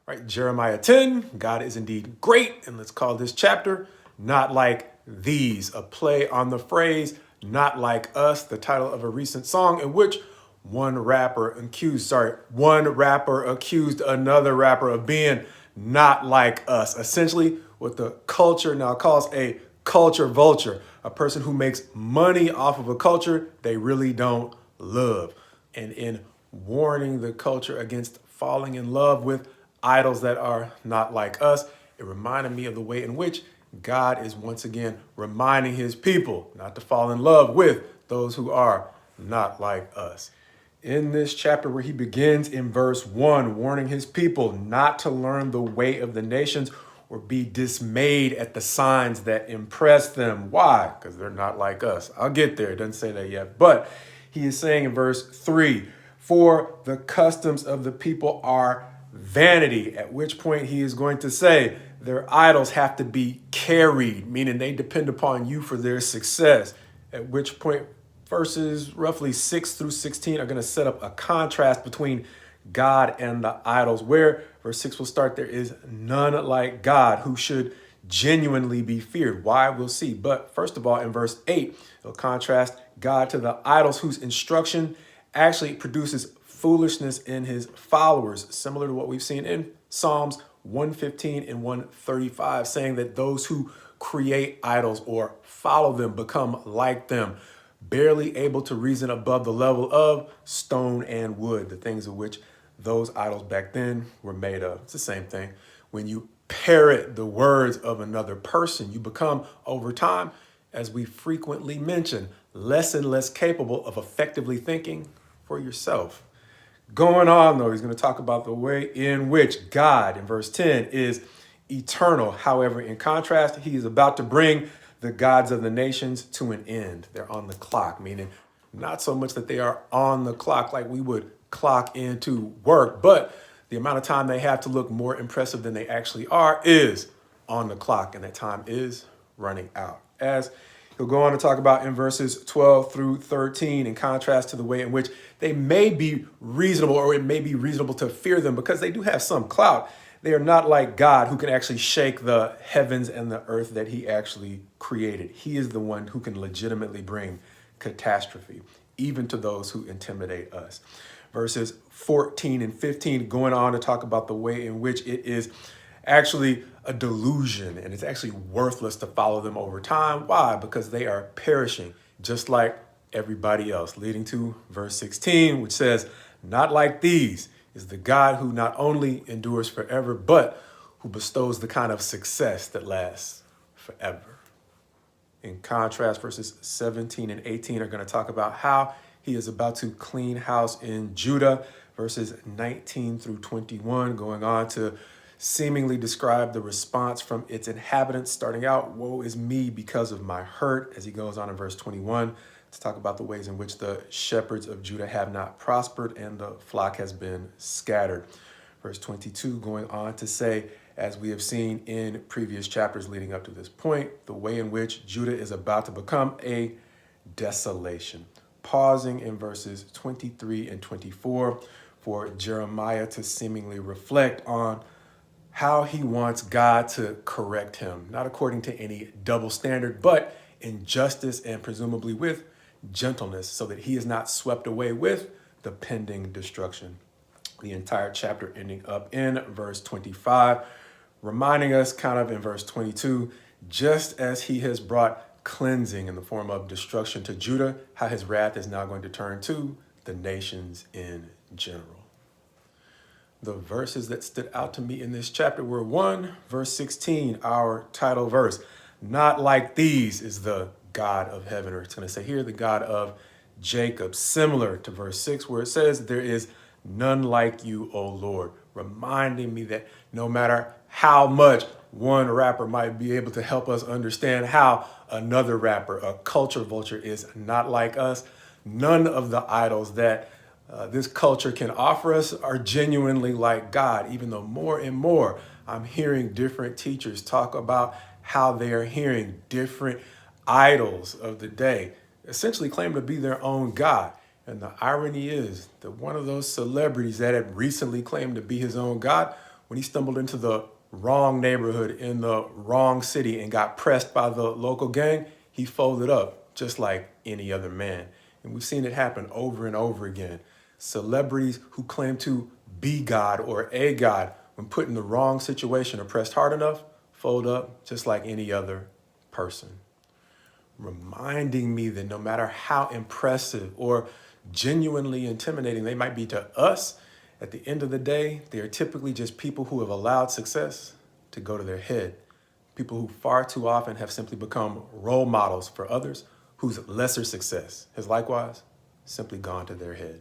Right, Jeremiah 10, God is indeed great. And let's call this chapter Not Like These, a play on the phrase not like us, the title of a recent song in which one rapper accused another rapper of being not like us. Essentially, what the culture now calls a culture vulture, a person who makes money off of a culture they really don't love. And in warning the culture against falling in love with idols that are not like us, it reminded me of the way in which God is once again reminding his people not to fall in love with those who are not like us. In this chapter, where he begins in verse 1, warning his people not to learn the way of the nations or be dismayed at the signs that impress them. Why? Because they're not like us. I'll get there. It doesn't say that yet. But he is saying in verse 3, for the customs of the people are vanity, at which point he is going to say their idols have to be carried, meaning they depend upon you for their success, at which point verses roughly 6 through 16 are going to set up a contrast between God and the idols, where verse 6 will start, there is none like God who should genuinely be feared. Why? We'll see. But first of all, in verse 8, it'll contrast God to the idols whose instruction actually produces foolishness in his followers, similar to what we've seen in Psalms 115 and 135, saying that those who create idols or follow them become like them, barely able to reason above the level of stone and wood, the things of which those idols back then were made of. It's the same thing. When you parrot the words of another person, you become, over time, as we frequently mention, less and less capable of effectively thinking for yourself. Going on, though, he's going to talk about the way in which God, in verse 10, is eternal. However, in contrast, he is about to bring the gods of the nations to an end. They're on the clock, meaning not so much that they are on the clock like we would clock into work, but the amount of time they have to look more impressive than they actually are is on the clock, and that time is running out. As he'll go on to talk about in verses 12 through 13, in contrast to the way in which they may be reasonable, or it may be reasonable to fear them because they do have some clout. They are not like God, who can actually shake the heavens and the earth that he actually created. He is the one who can legitimately bring catastrophe, even to those who intimidate us. Verses 14 and 15 going on to talk about the way in which it is actually a delusion and it's actually worthless to follow them over time. Why? Because they are perishing just like everybody else, leading to verse 16, which says, not like these is the God who not only endures forever, but who bestows the kind of success that lasts forever. In contrast, verses 17 and 18 are going to talk about how he is about to clean house in Judah. Verses 19 through 21 going on to seemingly describe the response from its inhabitants, starting out, woe is me because of my hurt, as he goes on in verse 21 to talk about the ways in which the shepherds of Judah have not prospered and the flock has been scattered. Verse 22 going on to say, as we have seen in previous chapters leading up to this point, the way in which Judah is about to become a desolation. Pausing in verses 23 and 24 for Jeremiah to seemingly reflect on how he wants God to correct him, not according to any double standard, but in justice and presumably with gentleness, so that he is not swept away with the pending destruction. The entire chapter ending up in verse 25, reminding us kind of in verse 22, just as he has brought cleansing in the form of destruction to Judah, how his wrath is now going to turn to the nations in general. The verses that stood out to me in this chapter were 1, verse 16, our title verse. Not like these is the God of heaven, or it's going to say here, the God of Jacob, similar to verse 6, where it says, there is none like you, O Lord, reminding me that no matter how much one rapper might be able to help us understand how another rapper, a culture vulture, is not like us, none of the idols that this culture can offer us are genuinely like God, even though more and more I'm hearing different teachers talk about how they are hearing different idols of the day essentially claim to be their own God. And the irony is that one of those celebrities that had recently claimed to be his own God when he stumbled into the wrong neighborhood in the wrong city and got pressed by the local gang, he folded up just like any other man. And we've seen it happen over and over again. Celebrities who claim to be God or a God, when put in the wrong situation or pressed hard enough, fold up just like any other person. Reminding me that no matter how impressive or genuinely intimidating they might be to us, at the end of the day, they are typically just people who have allowed success to go to their head. People who far too often have simply become role models for others whose lesser success has likewise simply gone to their head.